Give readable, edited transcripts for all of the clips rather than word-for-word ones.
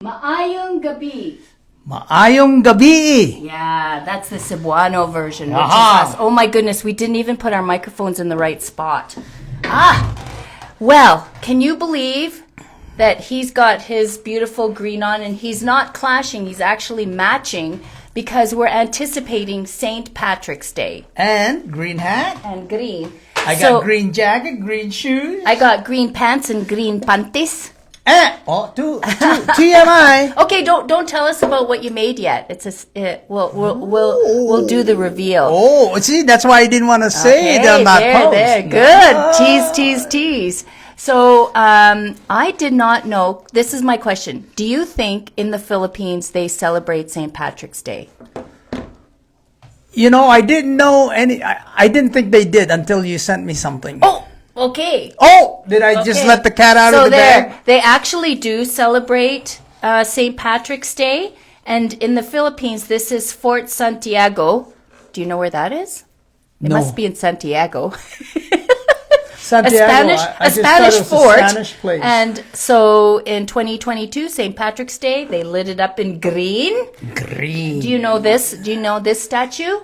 Maayong gabi. Maayong gabi. Yeah, that's the Cebuano version, which is Aha. us. Oh my goodness, we didn't even put our microphones in the right spot. Well, can you believe that he's got his beautiful green on and he's not clashing, he's actually matching because we're anticipating St. Patrick's Day. And green hat. And green. I got green jacket, green shoes. I got green pants and green panties. Two TMI. Okay, don't tell us about what you made yet. We'll do the reveal. Oh, see, that's why I didn't want to say it on that post. There, good. Tease. So, I did not know. This is my question. Do you think in the Philippines they celebrate St. Patrick's Day? You know, I didn't know any. I didn't think they did until you sent me something. Oh, okay. Oh, did I just let the cat out of the bag? They actually do celebrate St. Patrick's Day, and in the Philippines, this is Fort Santiago. Do you know where that is? It must be in Santiago. Santiago, a Spanish fort. A Spanish place. And so in 2022, St. Patrick's Day, they lit it up in green. Green. Do you know this? Do you know this statue?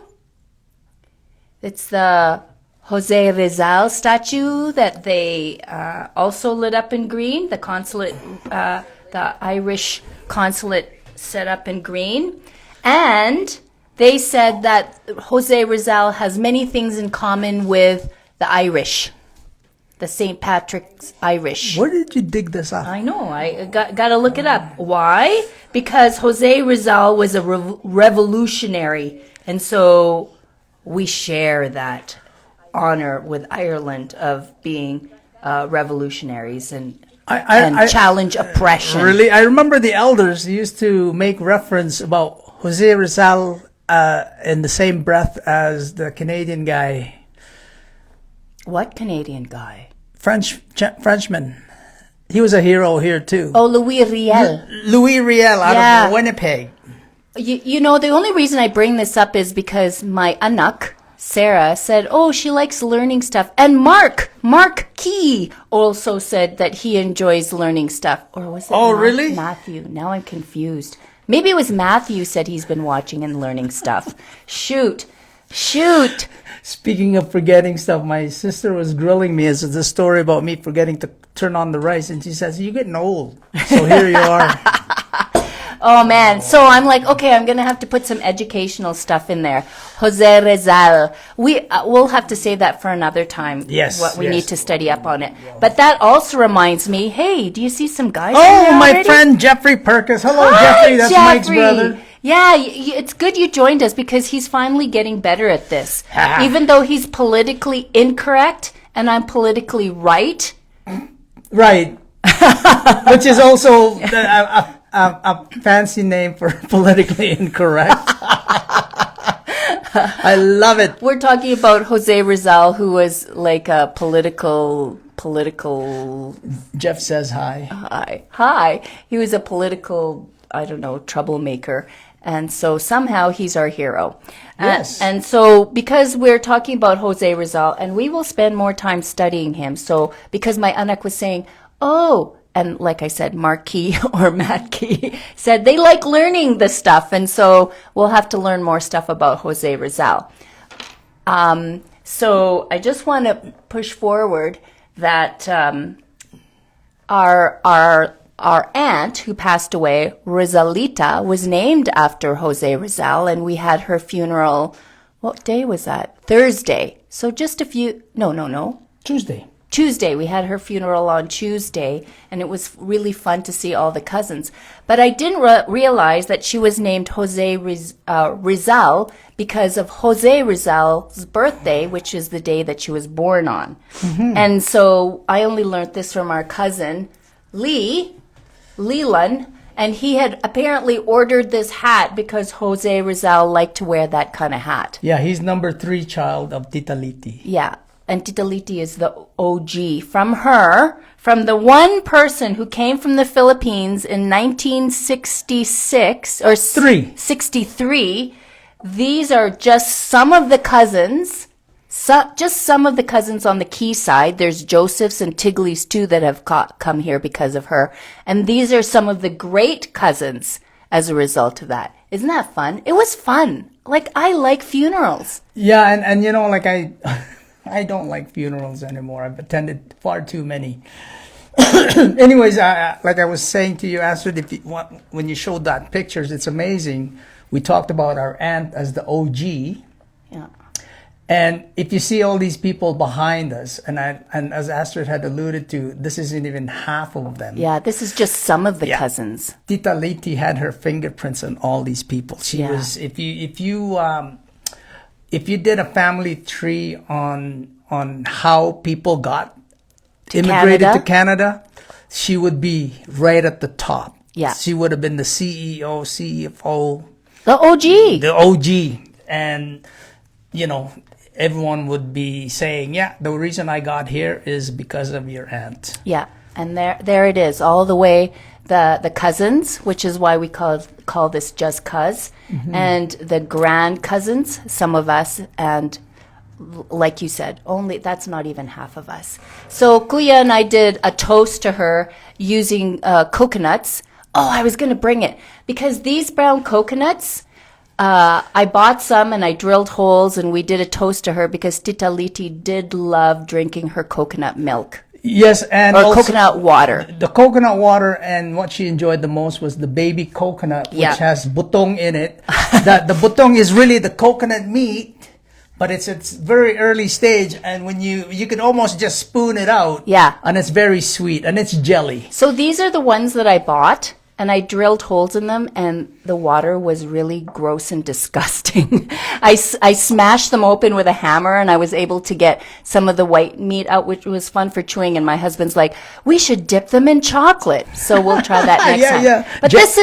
It's the José Rizal statue that they also lit up in green. The consulate, the Irish consulate set up in green. And they said that José Rizal has many things in common with the Irish. The St. Patrick's Irish. Where did you dig this up? I know. I got to look it up. Why? Because José Rizal was a revolutionary. And so we share that honor with Ireland of being revolutionaries and challenge oppression. Really? I remember the elders used to make reference about José Rizal in the same breath as the Canadian guy. What Canadian guy? Frenchman. He was a hero here too. Oh, Louis Riel. Louis Riel out of Winnipeg. You know, the only reason I bring this up is because my anak, Sarah, said, oh, she likes learning stuff. And Mark Key also said that he enjoys learning stuff. Or was it really? Matthew? Now I'm confused. Maybe it was Matthew said he's been watching and learning stuff. Shoot. Speaking of forgetting stuff, my sister was grilling me as the story about me forgetting to turn on the rice. And she says, you're getting old. So here you are. Oh, man. So I'm like, okay, I'm going to have to put some educational stuff in there. José Rizal. We'll have to save that for another time. Yes. What we need to study up on it. But that also reminds me, hey, do you see some guys in Oh, there my already? friend Jeffrey Perkins. Hello, Hi, Jeffrey. That's Mike's brother. Yeah, it's good you joined us because he's finally getting better at this. Even though he's politically incorrect and I'm politically right. Right. Which is also a fancy name for politically incorrect. I love it. We're talking about José Rizal, who was like a political. Jeff says hi. Hi. He was a political, I don't know, troublemaker. And so somehow he's our hero. Yes. And so because we're talking about José Rizal, and we will spend more time studying him. So because my anak was saying, oh, and like I said, Mark Key or Matt Key said they like learning this stuff. And so we'll have to learn more stuff about José Rizal. So I just want to push forward that our aunt who passed away, Rizalita, was named after José Rizal, and we had her funeral. What day was that? Thursday. So just a few. No. Tuesday. We had her funeral on Tuesday, and it was really fun to see all the cousins. But I didn't realize that she was named José Rizal because of José Rizal's birthday, which is the day that she was born on. Mm-hmm. And so I only learned this from our cousin, Leland, and he had apparently ordered this hat because José Rizal liked to wear that kind of hat. Yeah, he's number 3 child of Tita Liti. Yeah. And Tita Liti is the OG. From the one person who came from the Philippines in 1966 or 63. These are just some of the cousins just some of the cousins on the Key side. There's Joseph's and Tigley's too that have come here because of her. And these are some of the great cousins as a result of that. Isn't that fun? It was fun. Like, I like funerals. Yeah, and you know, like I don't like funerals anymore. I've attended far too many. Anyways, like I was saying to you, Astrid, when you showed that pictures, it's amazing. We talked about our aunt as the OG. Yeah. And if you see all these people behind us, and as Astrid had alluded to, this isn't even half of them. Yeah, this is just some of the cousins. Tita Liti had her fingerprints on all these people. She was, if you did a family tree on how people got immigrated to Canada, she would be right at the top. Yeah. She would have been the CEO, CFO. The OG. The OG. And, you know, everyone would be saying, yeah, the reason I got here is because of your aunt. Yeah, and there it is, all the way, the cousins, which is why we call this just cuz, and the grand cousins, some of us, and like you said, that's not even half of us. So Kuya and I did a toast to her using coconuts. Oh, I was going to bring it, because these brown coconuts, I bought some and I drilled holes and we did a toast to her because Tita Liti did love drinking her coconut milk. Yes, and or also coconut water. The coconut water, and what she enjoyed the most was the baby coconut, which has butong in it. That the butong is really the coconut meat, but it's very early stage, and when you can almost just spoon it out. Yeah. And it's very sweet, and it's jelly. So these are the ones that I bought. And I drilled holes in them, and the water was really gross and disgusting. I smashed them open with a hammer, and I was able to get some of the white meat out, which was fun for chewing. And my husband's like, "We should dip them in chocolate." So we'll try that next time. Yeah. But this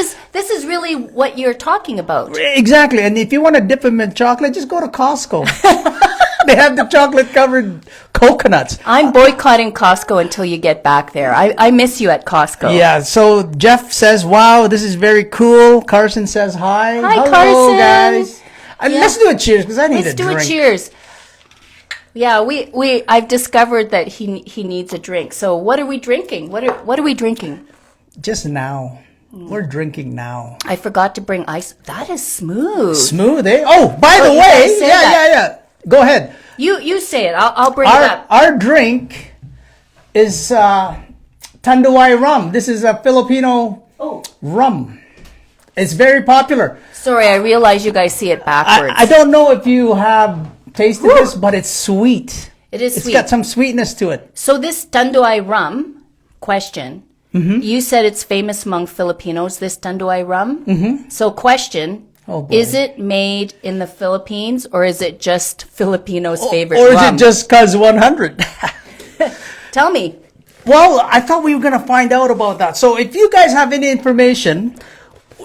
is really what you're talking about. Exactly. And if you want to dip them in chocolate, just go to Costco. They have the chocolate-covered coconuts. I'm boycotting Costco until you get back there. I miss you at Costco. Yeah, so Jeff says, wow, this is very cool. Carson says hi. Hi, hello, Carson. Guys. Let's do a cheers, because I need a drink. Let's do a cheers. Yeah, I've discovered that he needs a drink. So what are we drinking? What are we drinking? Just now. We're drinking now. I forgot to bring ice. That is smooth. Smooth, eh? Oh, by the way, yeah. Go ahead. You say it. I'll bring it up. Our drink is Tanduay rum. This is a Filipino rum. It's very popular. Sorry, I realize you guys see it backwards. I don't know if you have tasted this, but it's sweet. It is sweet. It's got some sweetness to it. So this Tanduay rum, question, you said it's famous among Filipinos, this Tanduay rum. So question, is it made in the Philippines, or is it just Filipinos' favorite rum? Or is it just Cuz 100? Tell me. Well, I thought we were going to find out about that. So if you guys have any information,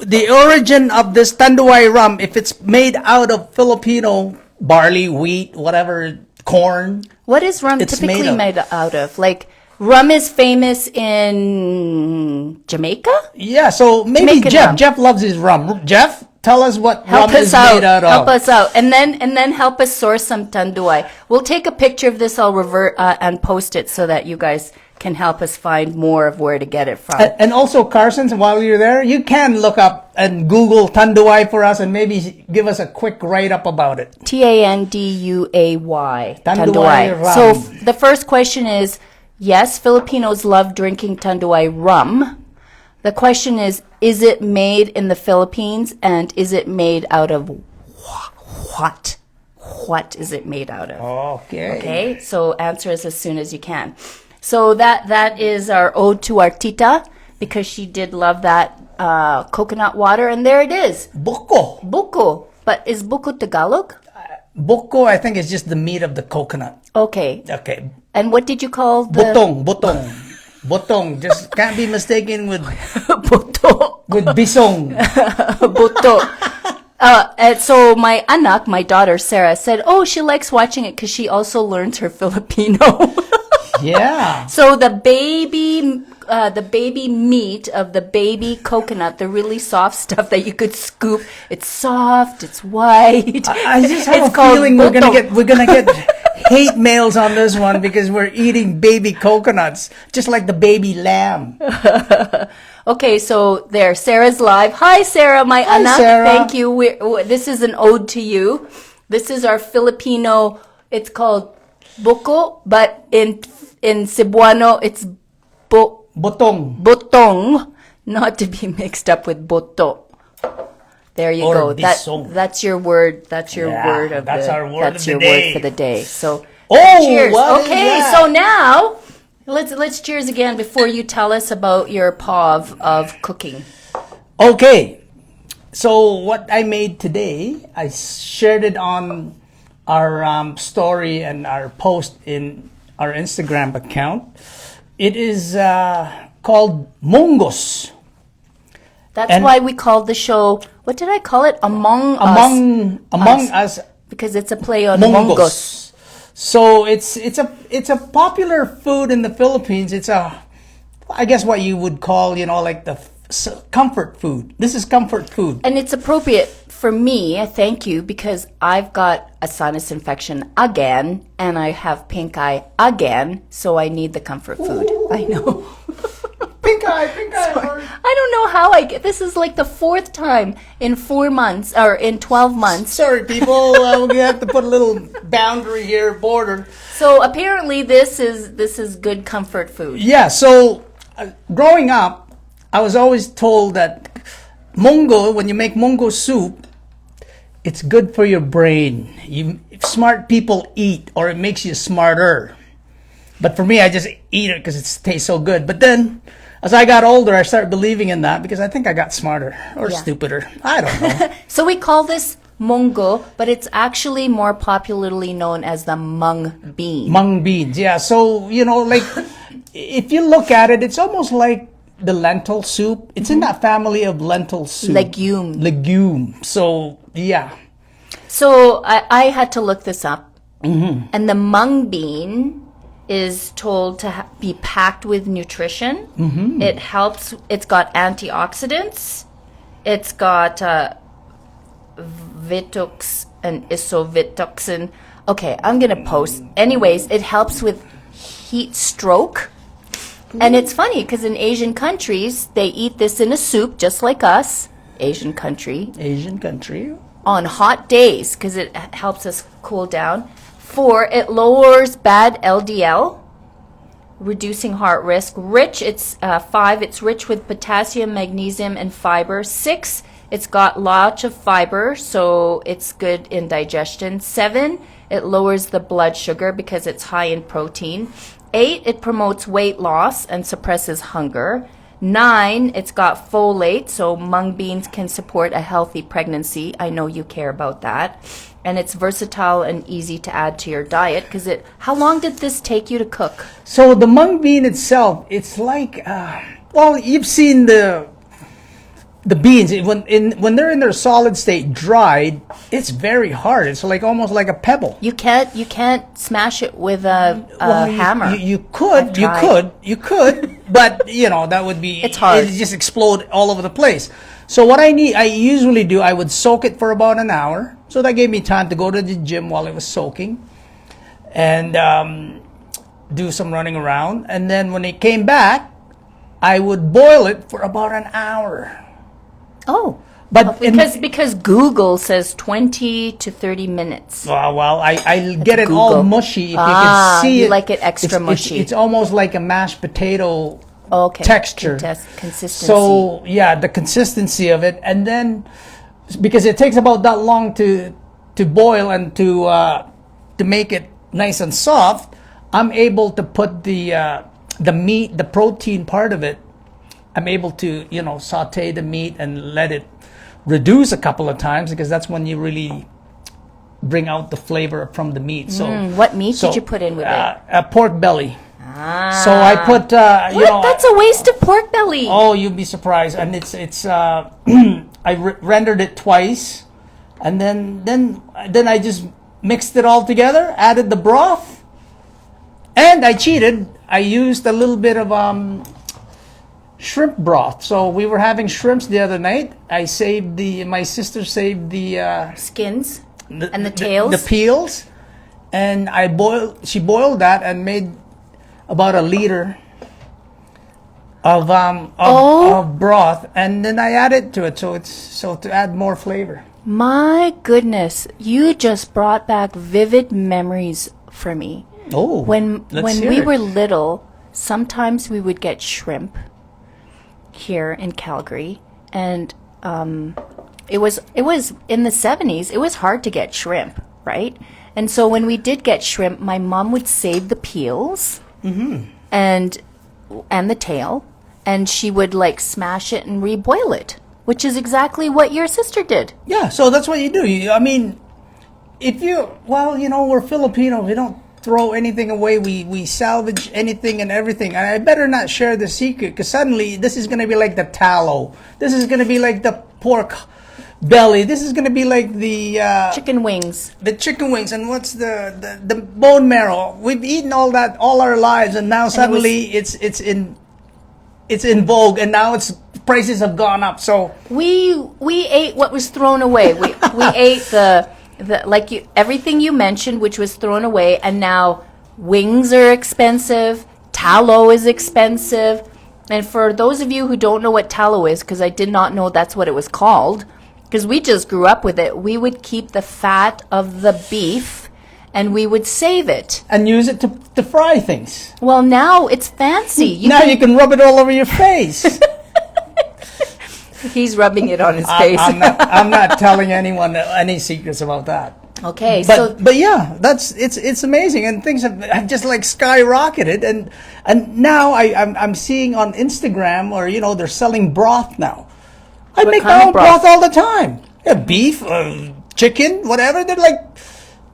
the origin of this Tanduay rum, if it's made out of Filipino barley, wheat, whatever, corn. What is rum typically made out of? Like, rum is famous in Jamaica? Yeah, so maybe Jeff loves his rum. Jeff, tell us what rum is made out of. Help us out. And then help us source some Tanduay. We'll take a picture of this. I'll revert and post it so that you guys can help us find more of where to get it from. And also, Carson, while you're there, you can look up and Google Tanduay for us and maybe give us a quick write-up about it. Tanduay. Tanduay rum. So the first question is, yes, Filipinos love drinking Tanduay rum. The question is it made in the Philippines, and is it made out of what? What is it made out of? Okay, so answer us as soon as you can. So that is our ode to our tita, because she did love that coconut water, and there it is. Buko. Buko. But is buko Tagalog? Buko, I think, is just the meat of the coconut. Okay. And what did you call the... Butong. Butong. Just can't be mistaken with... Buto. With bisong. Buto. And so my anak, my daughter, Sarah, said, she likes watching it because she also learns her Filipino. Yeah. So the baby meat of the baby coconut, the really soft stuff that you could scoop, it's soft, it's white. I just have a feeling we're gonna get hate mails on this one because we're eating baby coconuts, just like the baby lamb. Okay, so there, Sarah's live. Hi, Sarah, my Hi, anak. Sarah. Thank you. This is an ode to you. This is our Filipino. It's called buko, but in Cebuano, it's Botong. botong, not to be mixed up with boto. There you Or go. bisong. That's your word. That's your Yeah, word of that's the. our word that's of the your day. word for the day. So, Oh, cheers. what is Okay, that? so now let's cheers again before you tell us about your paw of cooking. Okay, so what I made today, I shared it on our story and our post in our Instagram account. It is called Monggos. That's And- why we called the show. What did I call it? Among Us because it's a play on Monggos. Monggos. So it's a popular food in the Philippines. It's I guess what you would call, like the comfort food. This is comfort food. And it's appropriate for me, thank you, because I've got a sinus infection again, and I have pink eye again, so I need the comfort food. I know. Pink eye. I don't know how I get this. Is like the fourth time in 4 months, or in 12 months. Sorry, people. We're gonna have to put a little boundary here, border. So apparently this is good comfort food. Yeah. So growing up, I was always told that when you make mongo soup, it's good for your brain. Smart people eat, or it makes you smarter. But for me, I just eat it because it tastes so good. But then, as I got older, I started believing in that because I think I got smarter or Yeah. stupider. I don't know. So we call this mongo, but it's actually more popularly known as the mung bean. Mung beans, yeah. So, like, if you look at it, it's almost like the lentil soup. It's in that family of lentil soup. Legume. So, yeah. So I had to look this up. And the mung bean is told to be packed with nutrition. It helps. It's got antioxidants. It's got Vitox and isovitoxin. Okay, I'm going to post. Anyways, it helps with heat stroke. And it's funny because in Asian countries, they eat this in a soup just like us, Asian country, on hot days because it helps us cool down. 4, it lowers bad LDL, reducing heart risk. It's 5, it's rich with potassium, magnesium, and fiber. 6, it's got lots of fiber, so it's good in digestion. 7, it lowers the blood sugar because it's high in protein. 8, it promotes weight loss and suppresses hunger. 9, it's got folate, so mung beans can support a healthy pregnancy. I know you care about that. And it's versatile and easy to add to your diet because how long did this take you to cook? So the mung bean itself, it's like, you've seen the beans when they're in their solid state, dried. It's very hard. It's like almost like a pebble. You can't smash it with a hammer. You could, but that would be. It's hard. It just explode all over the place. So what I usually do, I would soak it for about an hour. So that gave me time to go to the gym while it was soaking, and do some running around. And then when it came back, I would boil it for about an hour. Oh, But because Google says 20 to 30 minutes. Well, I get it Google. all mushy. If you can see you it, like it extra mushy. It's almost like a mashed potato texture. Consistency. So yeah, the consistency of it, and then because it takes about that long to boil and to make it nice and soft, I'm able to put the meat, the protein part of it. I'm able to saute the meat and let it reduce a couple of times because that's when you really bring out the flavor from the meat. So what meat did you put in with it? A pork belly. So I put That's a waste of pork belly. Oh, you'd be surprised. And it's I rendered it twice, and then I just mixed it all together, added the broth, and I cheated. I used a little bit of shrimp broth. So we were having shrimps the other night. My sister saved the skins and the tails. the peels, and she boiled that and made about a liter of broth, and then I added to it, so to add more flavor. My goodness, you just brought back vivid memories for me. Oh, when we were little, sometimes we would get shrimp here in Calgary, and it was in the 70s. It was hard to get shrimp, right? And so when we did get shrimp, my mom would save the peels and the tail, and she would like smash it and reboil it, which is exactly what your sister did. Yeah, so that's what you do. We're Filipino. We don't throw anything away. We salvage anything and everything. And I better not share the secret, because suddenly this is going to be like the tallow. This is going to be like the pork belly. This is going to be like the chicken wings. The chicken wings, and what's the bone marrow? We've eaten all that all our lives, and now suddenly it's in vogue, and now prices have gone up. So we ate what was thrown away. We ate everything you mentioned, which was thrown away, and now wings are expensive. Tallow is expensive, and for those of you who don't know what tallow is, because I did not know that's what it was called, because we just grew up with it, we would keep the fat of the beef and we would save it and use it to fry things. Well, now it's fancy. You can rub it all over your face. He's rubbing it on his face. I'm not telling anyone any secrets about that. Okay, but yeah, it's amazing, and things have just like skyrocketed, and now I'm seeing on Instagram, or they're selling broth now. I make my own broth all the time. Yeah, beef, chicken, whatever. They're like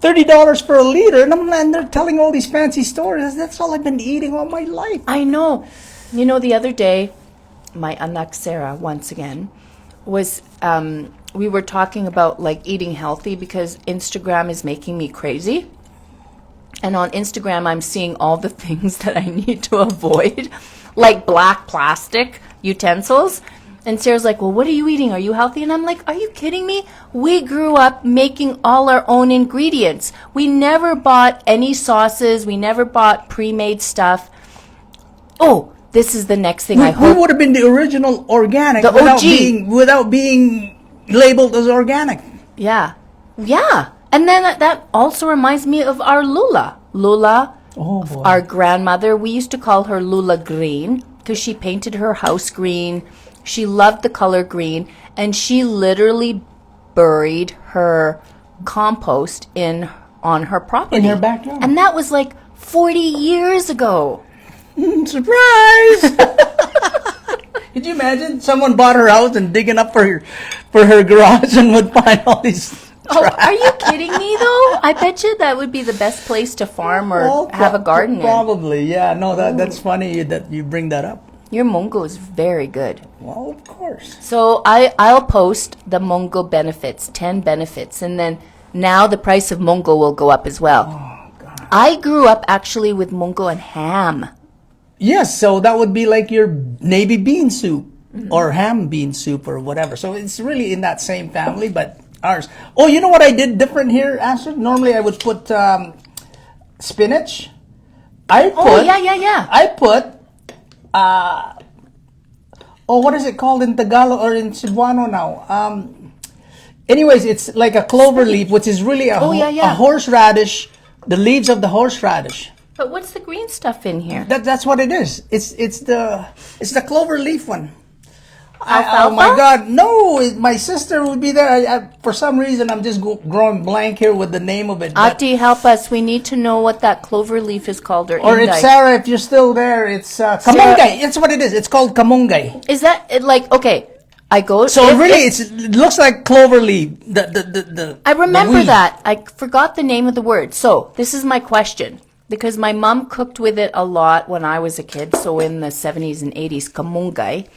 $30 for a liter, and they're telling all these fancy stories. That's all I've been eating all my life. I know. The other day, my anak Sarah, once again, was we were talking about like eating healthy, because Instagram is making me crazy. And on Instagram, I'm seeing all the things that I need to avoid, like black plastic utensils. And Sarah's like, well, what are you eating? Are you healthy? And I'm like, are you kidding me? We grew up making all our own ingredients. We never bought any sauces. We never bought pre-made stuff. Oh, this is the next thing I hope. We would have been the original organic, the OG. without being labeled as organic. Yeah. Yeah. And then that also reminds me of our Lula. Lula, our grandmother, we used to call her Lula Green, because she painted her house green. She loved the color green, and she literally buried her compost on her property. In her backyard. And that was like 40 years ago. Surprise! Could you imagine someone bought her house and digging up for her garage and would find all these trash? Are you kidding me, though? I bet you that would be the best place to farm or have a garden Probably, yeah. No, that's funny that you bring that up. Your Mongo is very good. Well, of course. So I'll post the Mongo benefits, 10 benefits, and then now the price of Mongo will go up as well. Oh, God. I grew up actually with Mongo and ham. Yes, so that would be like your navy bean soup or ham bean soup or whatever. So it's really in that same family, but ours. Oh, you know what I did different here, Astrid? Normally I would put spinach. Yeah. I put what is it called in Tagalog or in Cebuano now? Anyways, it's like a clover leaf, which is really a horseradish, the leaves of the horseradish. But what's the green stuff in here? That's what it is. It's the clover leaf one. Alfalfa? Oh my God, no! My sister would be there. For some reason, I'm just growing blank here with the name of it. Ati, help us. We need to know what that clover leaf is called. Or it's Sarah, if you're still there. It's kamungay. It's what it is. It's called kamungay. Is that like okay? I go. So it looks like clover leaf. I remember that. I forgot the name of the word. So this is my question, because my mom cooked with it a lot when I was a kid. So in the 70s and 80s, kamungay.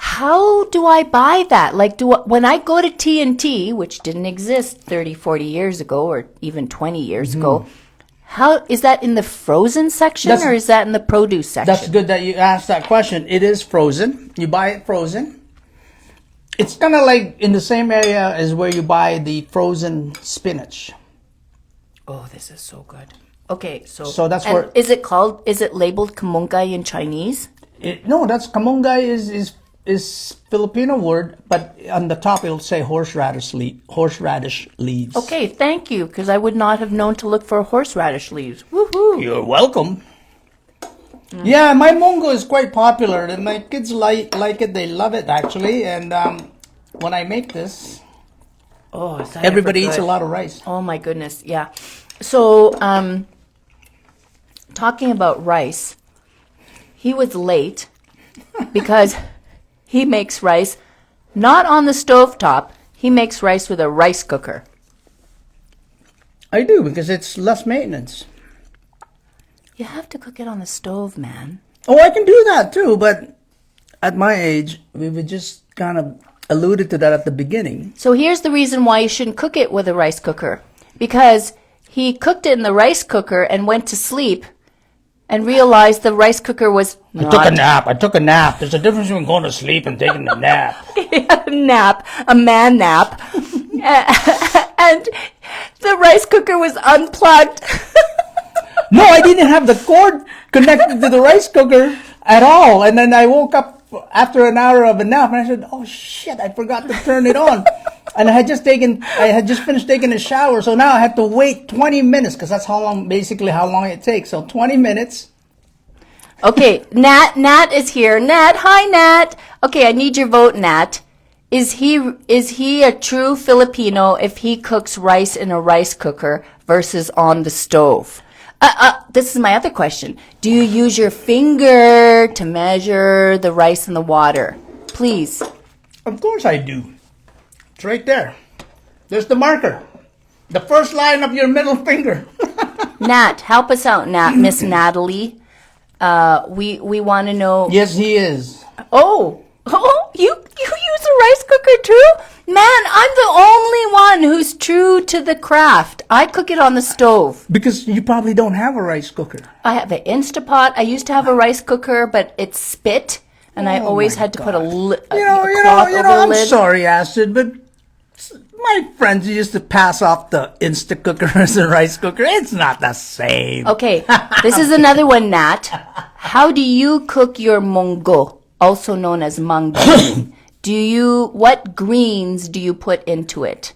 How do I buy that? Like, when I go to T&T, which didn't exist 30, 40 years ago, or even 20 years ago, how is that in the frozen section, or is that in the produce section? That's good that you asked that question. It is frozen. You buy it frozen. It's kind of like in the same area as where you buy the frozen spinach. Oh, this is so good. Okay, So that's and where- is it labeled kamonggay in Chinese? No, that's kamonggay is Filipino word, but on the top it'll say horseradish leaves. Okay, thank you, because I would not have known to look for horseradish leaves. Woohoo! You're welcome. Yeah, my mongo is quite popular, and my kids like it. They love it actually. And when I make this, Oh, is that everybody ever eats a good? lot of rice. Oh my goodness, yeah. So, talking about rice, he was late because he makes rice not on the stovetop. He makes rice with a rice cooker. I do because it's less maintenance. You have to cook it on the stove, man. Oh, I can do that too, but at my age, we would just kind of alluded to that at the beginning. So here's the reason why you shouldn't cook it with a rice cooker. Because he cooked it in the rice cooker and went to sleep and realized the rice cooker was I took a nap. There's a difference between going to sleep and taking a nap. a man nap. And the rice cooker was unplugged. No, I didn't have the cord connected to the rice cooker at all. And then I woke up after an hour of a nap and I said, oh shit, I forgot to turn it on. And I had just finished taking a shower. So now I had to wait 20 minutes because that's how long it takes. So 20 minutes. Okay, Nat is here. Nat, hi Nat. Okay, I need your vote, Nat. Is he a true Filipino if he cooks rice in a rice cooker versus on the stove? This is my other question. Do you use your finger to measure the rice and the water? Please. Of course I do. It's right there. There's the marker. The first line of your middle finger. Nat, help us out, Nat. Miss Natalie. We want to know. Yes, he is. Oh, you use a rice cooker too? Man, I'm the only one who's true to the craft. I cook it on the stove. Because you probably don't have a rice cooker. I have an Instapot. I used to have a rice cooker, but it spit, and I always had to put a cloth over the I'm lid. sorry, Acid, but my friends used to pass off the Insta cooker as a rice cooker. It's not the same. Okay, this is another one, Nat. How do you cook your monggo, also known as mung? What greens do you put into it?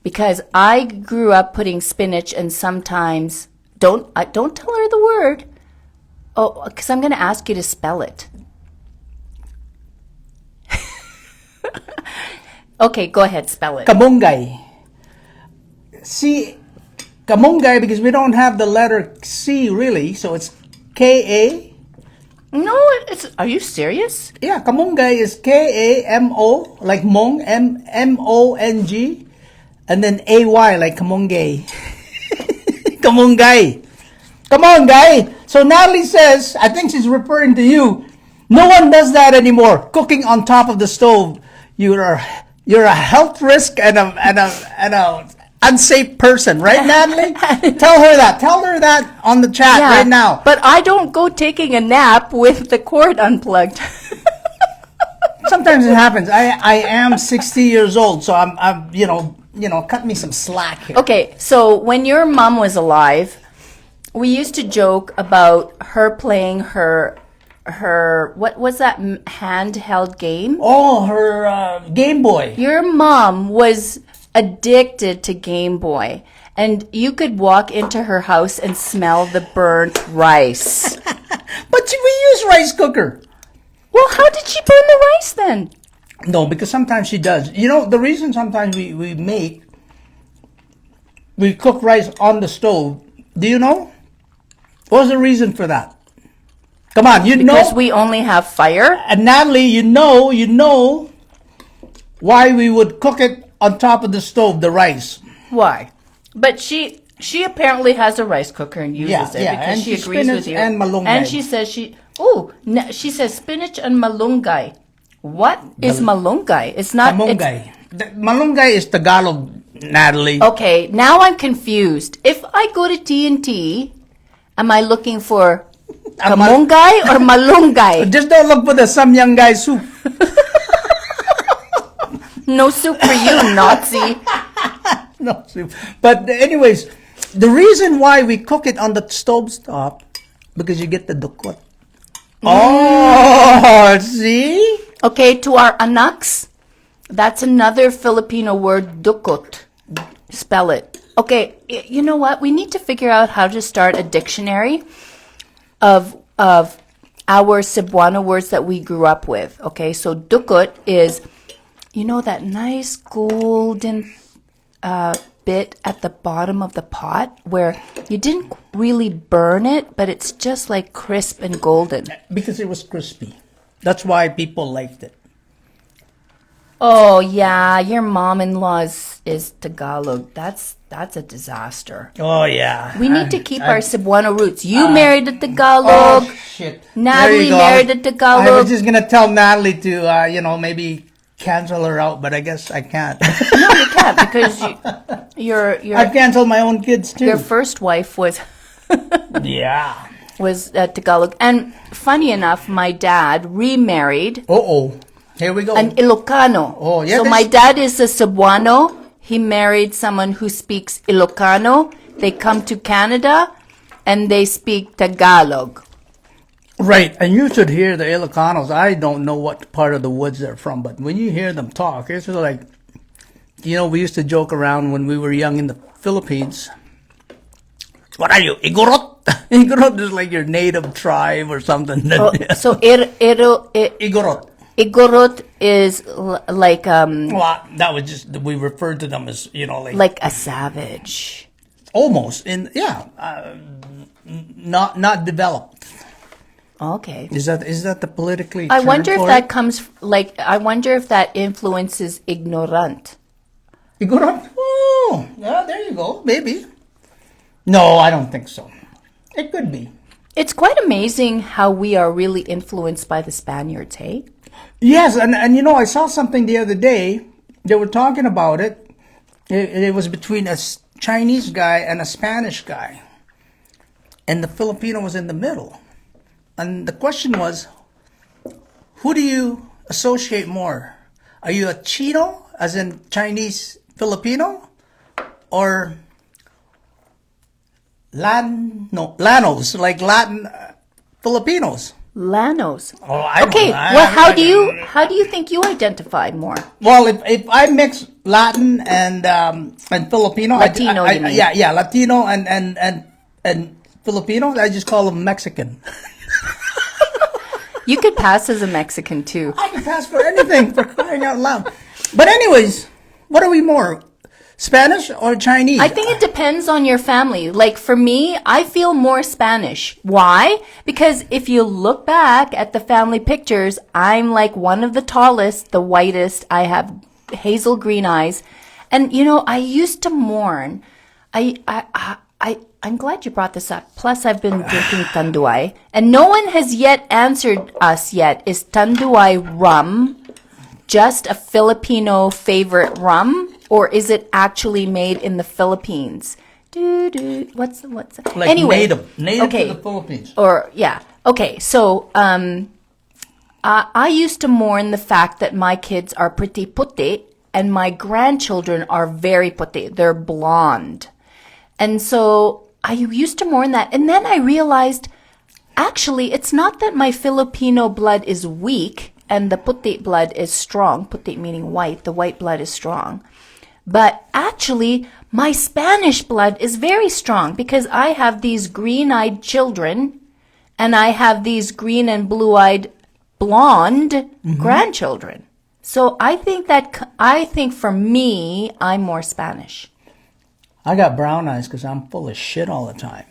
Because I grew up putting spinach and sometimes, don't tell her the word. Oh, because I'm going to ask you to spell it. Okay, go ahead, spell it. Kamonggay. See, kamonggay, because we don't have the letter C really, so it's K-A. No, are you serious? Yeah, kamonggay is K-A-M-O, like mong, M-O-N-G, and then A-Y, like kamonggay. Kamonggay. Come on, guy. So Natalie says, I think she's referring to you. No one does that anymore. Cooking on top of the stove. You're a health risk and a unsafe person, right, Natalie? Tell her that. Tell her that on the chat right now. But I don't go taking a nap with the cord unplugged. Sometimes it happens. I am 60 years old, so I'm cut me some slack here. Okay, so when your mom was alive, we used to joke about her playing her what was that handheld game? Oh, her Game Boy. Your mom was addicted to Game Boy, and you could walk into her house and smell the burnt rice. But we use rice cooker. Well, how did she burn the rice then? No, because sometimes she does. You know, the reason sometimes we cook rice on the stove, do you know? What's the reason for that? Come on, you know. Because we only have fire? And Natalie, you know why we would cook it on top of the stove, the rice. Why? But she apparently has a rice cooker and uses it because and she agrees with you. And malunggay. And she says she says spinach and malunggay. What is malunggay? It's not Malunggay. Malunggay is Tagalog, Natalie. Okay, now I'm confused. If I go to T&T, am I looking for kamonggay or malunggay? Just don't look for the samyangay soup. No soup for you, Nazi. No soup. But anyways, The reason why we cook it on the stovetop, because you get the dukot. Oh, see? Okay, to our anaks, that's another Filipino word, dukot. Spell it. Okay, you know what? We need to figure out how to start a dictionary of our Cebuano words that we grew up with. Okay, so dukot is, you know, that nice golden bit at the bottom of the pot where you didn't really burn it, but it's just like crisp and golden. Because it was crispy. That's why people liked it. Oh yeah, your mom-in-law is Tagalog. That's a disaster. Oh, yeah. We need to keep our Cebuano roots. You married a Tagalog. Oh, shit. Natalie married a Tagalog. I was just going to tell Natalie to, maybe cancel her out, but I guess I can't. No, you can't because I've canceled my own kids, too. your first wife was Yeah. Tagalog. And funny enough, my dad remarried Uh-oh. Here we go. an Ilocano. Oh, yeah, So my dad is a Cebuano. He married someone who speaks Ilocano. They come to Canada and they speak Tagalog. Right, and you should hear the Ilocanos. I don't know what part of the woods they're from, but when you hear them talk, it's like, we used to joke around when we were young in the Philippines. What are you, Igorot? Igorot is like your native tribe or something. So Igorot. Igorot is like Well, that was just, we referred to them as, like a savage. almost, not developed. Okay. Is that the politically I term wonder if for that it? comes I wonder if that influences ignorant. Igorot? Oh, yeah, there you go. Maybe. No, I don't think so. It could be. It's quite amazing how we are really influenced by the Spaniards, hey? Yes, and I saw something the other day. They were talking about it. It was between a Chinese guy and a Spanish guy. And the Filipino was in the middle. And the question was, who do you associate more? Are you a Chino, as in Chinese Filipino? Or Lanos, like Latin Filipinos? Lanos. Oh, I don't Okay, know. well how do you think you identify more? Well, if I mix Latin and Filipino, Latino, you mean? yeah, Latino and Filipino, I just call them Mexican. You could pass as a Mexican too. I can pass for anything, for crying out loud. But anyways, what are we more, Spanish or Chinese? I think it depends on your family. Like for me, I feel more Spanish. Why? Because if you look back at the family pictures, I'm like one of the tallest, the whitest. I have hazel green eyes. And I used to mourn. I'm glad you brought this up. Plus, I've been drinking Tanduay. And no one has yet answered us yet. Is Tanduay rum just a Filipino favorite rum? Or is it actually made in the Philippines? What's like anyway, native okay. to the Philippines. Or, yeah. Okay, so I used to mourn the fact that my kids are pretty puti and my grandchildren are very puti. They're blonde. And so I used to mourn that. And then I realized, actually, it's not that my Filipino blood is weak and the puti blood is strong. Puti meaning white. The white blood is strong. But actually, my Spanish blood is very strong because I have these green-eyed children and I have these green and blue-eyed blonde grandchildren. So I think for me, I'm more Spanish. I got brown eyes because I'm full of shit all the time.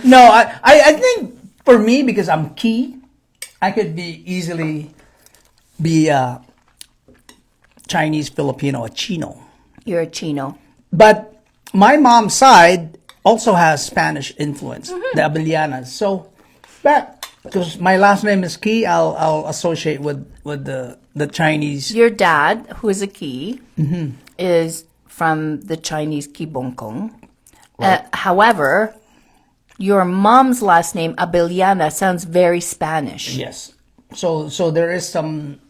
No, I think for me, because I'm key, I could easily be Chinese, Filipino, a Chino. You're a Chino. But my mom's side also has Spanish influence, the Abelianas. So, because my last name is Key, I'll associate with the Chinese. Your dad, who is a Ki, is from the Chinese Kibongkong. Right. However, your mom's last name, Abeliana, sounds very Spanish. Yes. So there is some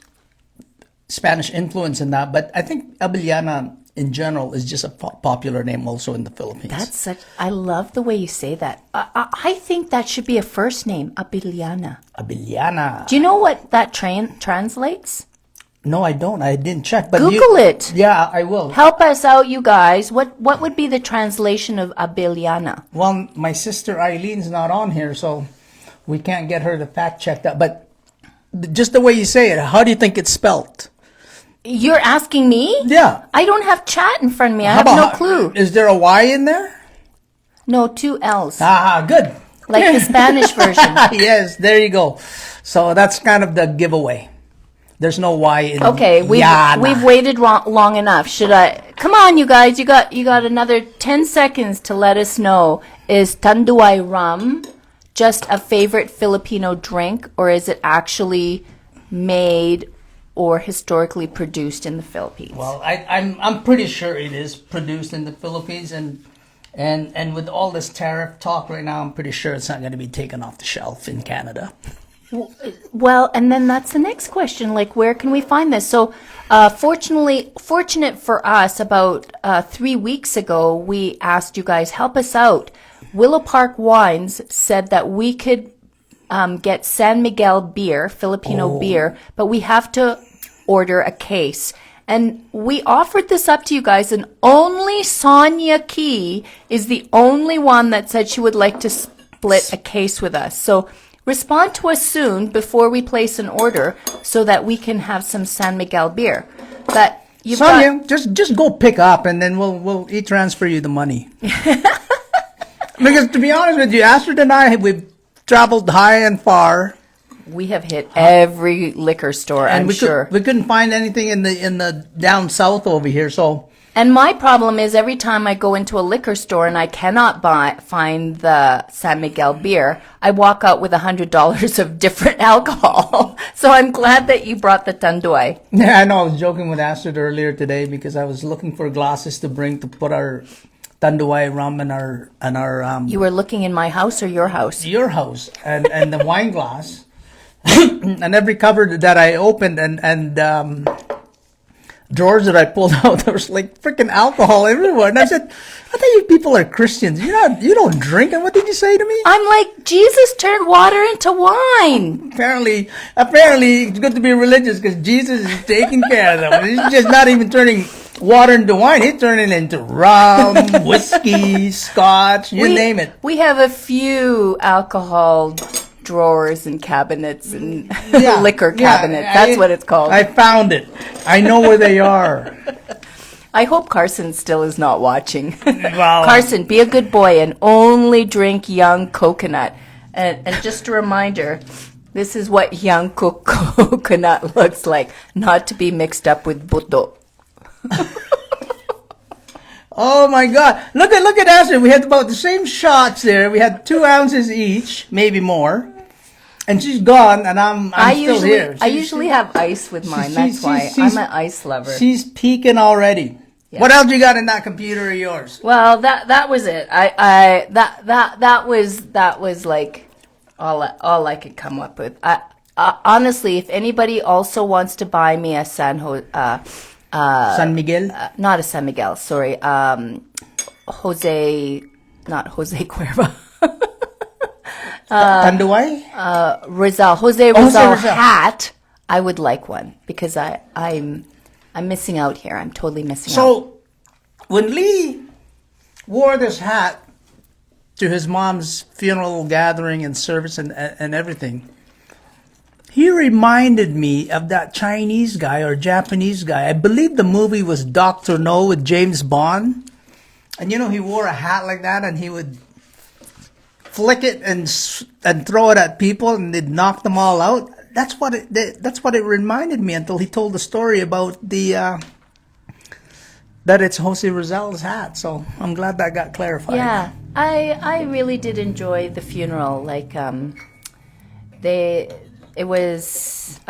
Spanish influence in that, but I think Abeliana in general is just a popular name also in the Philippines. I love the way you say that. I think that should be a first name, Abiliana. Abiliana. Do you know what that translates? No, I don't. I didn't check. But Google it. Yeah, I will. Help us out, you guys. What would be the translation of Abiliana? Well, my sister Eileen's not on here, so we can't get her to fact check that. But just the way you say it, how do you think it's spelled? You're asking me? Yeah. I don't have chat in front of me. I have no clue. Is there a Y in there? No, 2 L's. Ah, good. Like the Spanish version. Yes, there you go. So that's kind of the giveaway. There's no Y in. Okay, we've waited long enough. Should I? Come on, you guys. You got another 10 seconds to let us know. Is Tanduay rum just a favorite Filipino drink, or is it actually made or historically produced in the Philippines? Well, I'm pretty sure it is produced in the Philippines, and with all this tariff talk right now, I'm pretty sure it's not going to be taken off the shelf in Canada. Well, and then that's the next question. Like, where can we find this? So, fortunate for us, about 3 weeks ago, we asked you guys, help us out. Willow Park Wines said that we could get San Miguel beer, Filipino beer, but we have to order a case. And we offered this up to you guys, and only Sonia Key is the only one that said she would like to split a case with us. So respond to us soon before we place an order so that we can have some San Miguel beer. But Sonia, just go pick up, and then we'll e-transfer you the money. Because to be honest with you, Astrid and I, we've traveled high and far. We have hit every liquor store, and we couldn't find anything in the down south over here. So, and my problem is every time I go into a liquor store and I cannot find the San Miguel beer, I walk out with $100 of different alcohol. So I'm glad that you brought the Tanduay. Yeah, I know. I was joking with Astrid earlier today because I was looking for glasses to bring to put our Tanduay rum and our. You were looking in my house or your house? Your house, and the wine glass. And every cupboard that I opened and drawers that I pulled out, there was like freaking alcohol everywhere. And I said, I thought you people are Christians. You don't drink. And what did you say to me? I'm like, Jesus turned water into wine. Apparently, it's good to be religious because Jesus is taking care of them. He's just not even turning water into wine. He's turning it into rum, whiskey, scotch, you name it. We have a few alcohol drawers and cabinets and liquor cabinets. That's what it's called. I found it. I know where they are. I hope Carson still is not watching. Well, Carson, be a good boy and only drink young coconut. And just a reminder, this is what young coconut looks like, not to be mixed up with buto. Oh my God! Look at Astrid. We had about the same shots there. We had 2 ounces each, maybe more. And she's gone, and I'm still here. I usually have ice with mine. That's why I'm an ice lover. She's peaking already. Yeah. What else you got in that computer of yours? Well, that was it. That was like all I could come up with. Honestly, if anybody also wants to buy me a San Miguel, not a San Miguel. Sorry, Jose Cuerva. Tanduay? Jose Rizal hat. I would like one because I'm missing out here. I'm totally missing out. So when Lee wore this hat to his mom's funeral gathering and service and everything, he reminded me of that Chinese guy or Japanese guy. I believe the movie was Dr. No with James Bond. And he wore a hat like that and he would flick it and throw it at people and they'd knock them all out. That's what it reminded me until he told the story about that it's José Rizal's hat. So I'm glad that got clarified. Yeah, I really did enjoy the funeral. Like I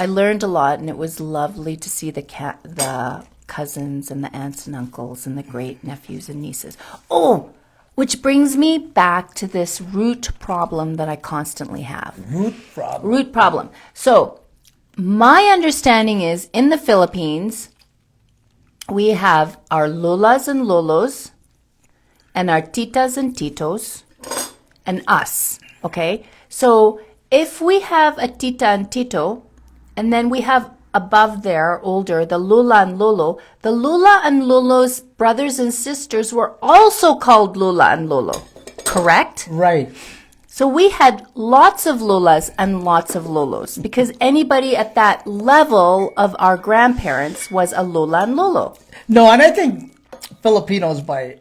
learned a lot, and it was lovely to see the cousins and the aunts and uncles and the great nephews and nieces. Oh, which brings me back to this root problem that I constantly have. Root problem. So, my understanding is in the Philippines, we have our lulas and lolos, and our titas and titos, and us. Okay? So if we have a tita and tito, and then we have above there, older, the lula and lolo, the lula and lolo's brothers and sisters were also called lula and lolo. Correct? Right. So we had lots of lulas and lots of lolos because anybody at that level of our grandparents was a lula and lolo. No, and I think Filipinos, by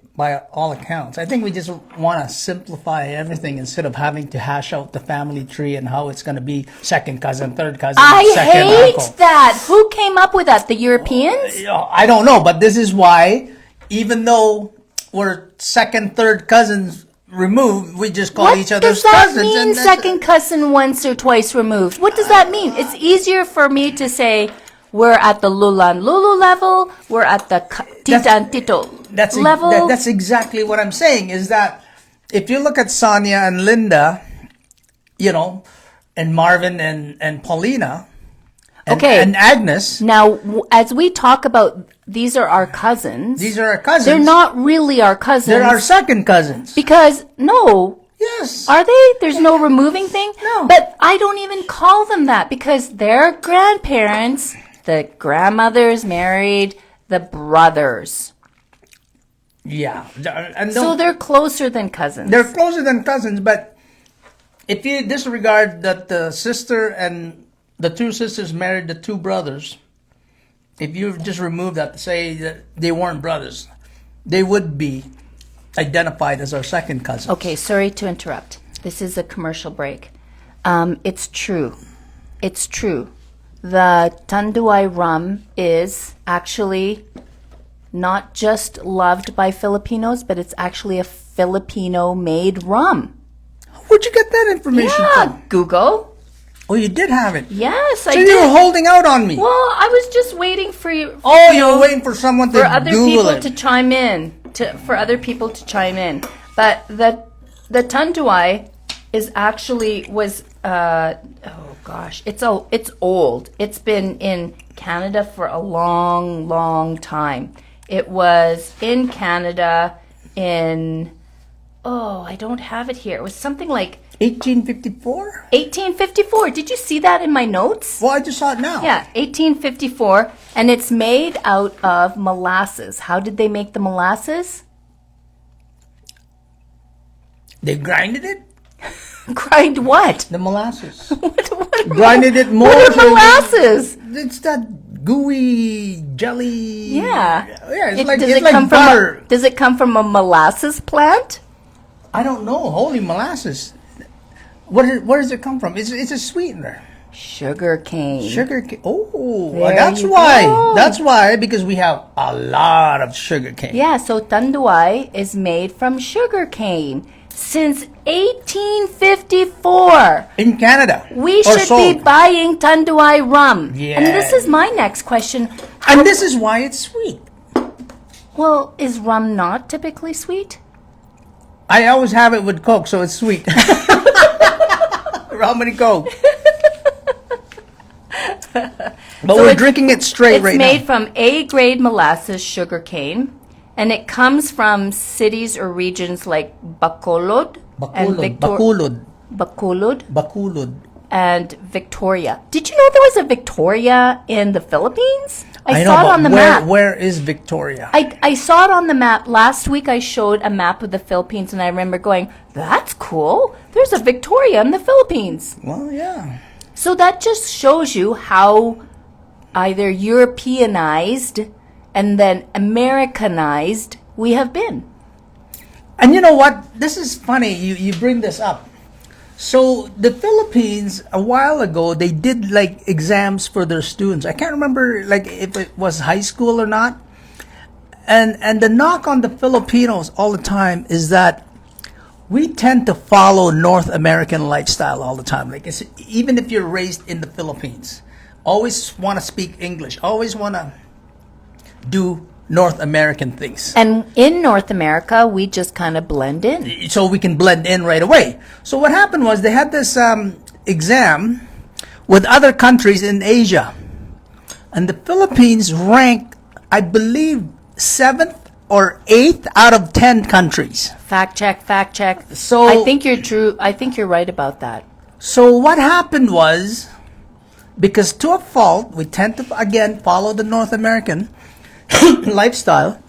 all accounts, I think we just want to simplify everything instead of having to hash out the family tree and how it's going to be second cousin, third cousin, I second hate uncle. that. Who came up with that? The Europeans? I don't know, but this is why, even though we're second, third cousins removed, we just call each other's cousins. What does that mean, second cousin once or twice removed? What does that mean? It's easier for me to say we're at the Lula and Lulu level, we're at the Tita and Tito level. That's exactly what I'm saying, is that if you look at Sonia and Linda, you know, and Marvin and Paulina, and Agnes. Now, as we talk about, these are our cousins. These are our cousins. They're not really our cousins. They're our second cousins. Because, no. Yes. Are they? There's no removing thing? No. But I don't even call them that because their grandparents, the grandmothers married the brothers. Yeah. And so they're closer than cousins. They're closer than cousins, but if you disregard that the sister and the two sisters married the two brothers, if you just remove that to say that they weren't brothers, they would be identified as our second cousins. Okay, sorry to interrupt. This is a commercial break. It's true. It's true. The Tanduay rum is actually not just loved by Filipinos, but it's actually a Filipino-made rum. Where'd you get that information from? Google. Oh, you did have it? Yes, I so did. So you were holding out on me. Well, I was just waiting for you. Oh, you were waiting for someone to other Google people it. to chime in. For other people to chime in. But the Tanduay is actually it's old. It's been in Canada for a long, long time. It was in Canada in I don't have it here. It was something like 1854? 1854. Did you see that in my notes? Well, I just saw it now. Yeah, 1854. And it's made out of molasses. How did they make the molasses? They grinded it? Grind what? The molasses. what grinded it more. What are molasses? It's that gooey jelly. Yeah. Yeah, it's like butter. Does it come from a molasses plant? I don't know. Holy molasses. Where does it come from? It's a sweetener. Sugar cane. Sugar cane. Oh, that's why. Go. That's why, because we have a lot of sugar cane. Yeah, so Tanduay is made from sugar cane since 1854. In Canada. We should be buying Tanduay rum. Yeah. And this is my next question. And this is why it's sweet. Well, is rum not typically sweet? I always have it with Coke, so it's sweet. Rum and Coke. But we're drinking it straight right now. It's made from A-grade molasses sugar cane, and it comes from cities or regions like Bacolod and Bacolod and Victoria. Did you know there was a Victoria in the Philippines? I saw it on the map. Where is Victoria? I saw it on the map. Last week I showed a map of the Philippines, and I remember going, that's cool. There's a Victoria in the Philippines. Well, yeah. So that just shows you how either Europeanized and then Americanized we have been. And you know what? This is funny. You bring this up. So the Philippines, a while ago, they did like exams for their students. I can't remember like if it was high school or not. And the knock on the Filipinos all the time is that we tend to follow North American lifestyle all the time. Like even if you're raised in the Philippines, always want to speak English, always want to do North American things. And in North America, we just kind of blend in. So we can blend in right away. So what happened was they had this exam with other countries in Asia. And the Philippines ranked I believe, 7th or 8th out of 10 countries. Fact check, fact check. So I think you're true. I think you're right about that. So what happened was, because to a fault, we tend to, again, follow the North American lifestyle.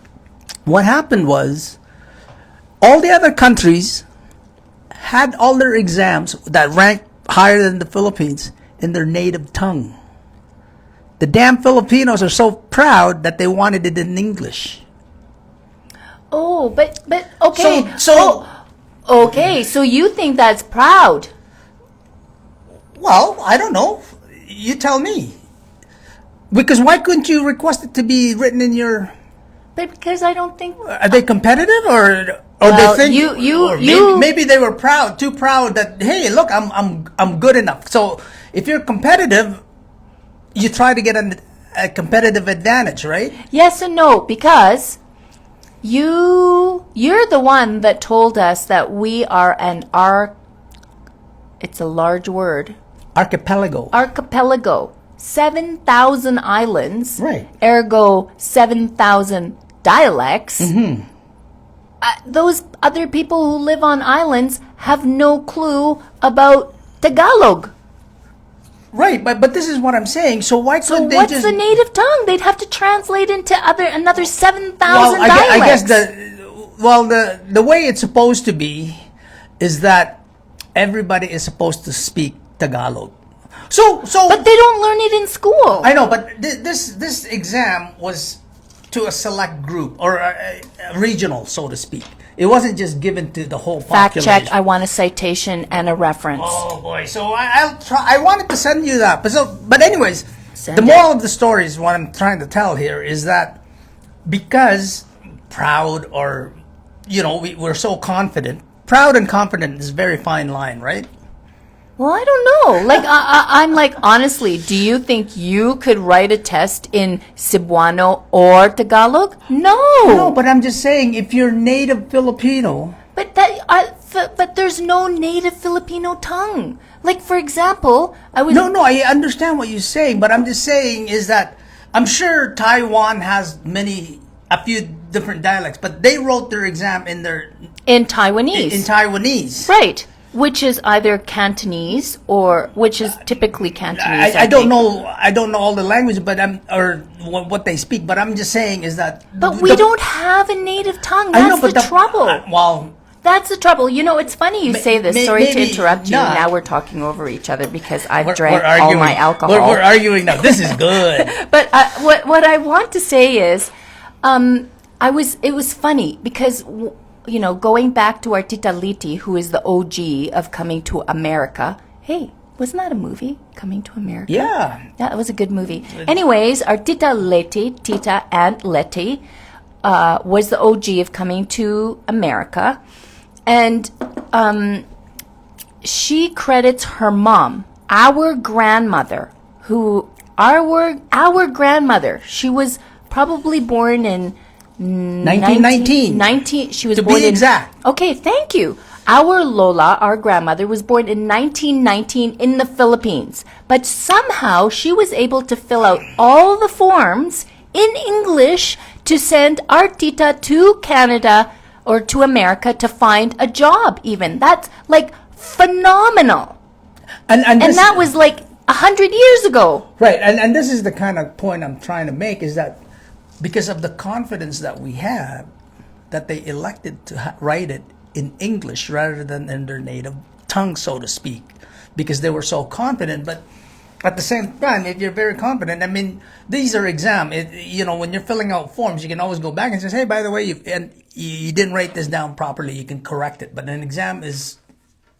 What happened was, all the other countries had all their exams that ranked higher than the Philippines in their native tongue. The damn Filipinos are so proud that they wanted it in English. Oh, but okay. So So you think that's proud? well, I don't know. You tell me. Because why couldn't you request it to be written in your? But because I don't think. Are they competitive or Well, they think you maybe they were too proud that, hey, look, I'm good enough. So if you're competitive, you try to get a competitive advantage, right? Yes and no, because you're the one that told us that we are it's a large word. Archipelago. 7,000 islands. Right. Ergo 7,000 dialects. Mm-hmm. Those other people who live on islands have no clue about Tagalog. Right, but this is what I'm saying. So why So couldn't they what's just? the native tongue? They'd have to translate into another 7,000 I dialects. guess the way it's supposed to be is that everybody is supposed to speak Tagalog. So But they don't learn it in school. I know, but this exam was to a select group or a regional, so to speak. It wasn't just given to the whole Fact population. check. I want a citation and a reference. Oh boy! So I'll try. I wanted to send you that, but anyways, Send the it. moral of the story is what I'm trying to tell here is that because proud or we're so confident. Proud and confident is a very fine line, right? Well, I don't know. Like, I'm like, honestly, do you think you could write a test in Cebuano or Tagalog? No. No, but I'm just saying, if you're native Filipino, But but there's no native Filipino tongue. Like, for example, I was. no, I understand what you're saying, but I'm just saying is that I'm sure Taiwan has a few different dialects, but they wrote their exam in Taiwanese. in Taiwanese. Right. Which is either Cantonese or which is typically Cantonese. I don't know. I don't know all the language, but what they speak. But I'm just saying is that. But we don't have a native tongue. That's the trouble. That's the trouble. It's funny you say this. Sorry to interrupt you. Now we're talking over each other because I've drank all my alcohol. We're arguing now. This is good. But what I want to say is, it was funny because. Going back to our Tita Liti, who is the OG of Coming to America. Hey, wasn't that a movie, Coming to America? Yeah. Yeah, it was a good movie. Anyways, our Tita Aunt Leti, was the OG of Coming to America. And she credits her mom, our grandmother, our grandmother, she was probably born in 1919. She was to born be exact. Okay, thank you. Our Lola, our grandmother, was born in 1919 in the Philippines. But somehow she was able to fill out all the forms in English to send our tita to Canada or to America to find a job even. That's like phenomenal. And that was like 100 years ago. Right, and this is the kind of point I'm trying to make is that because of the confidence that we have, that they elected to write it in English rather than in their native tongue, so to speak, because they were so confident. But at the same time, if you're very confident, I mean, these are exam. When you're filling out forms, you can always go back and say, hey, by the way, you didn't write this down properly. You can correct it. But an exam is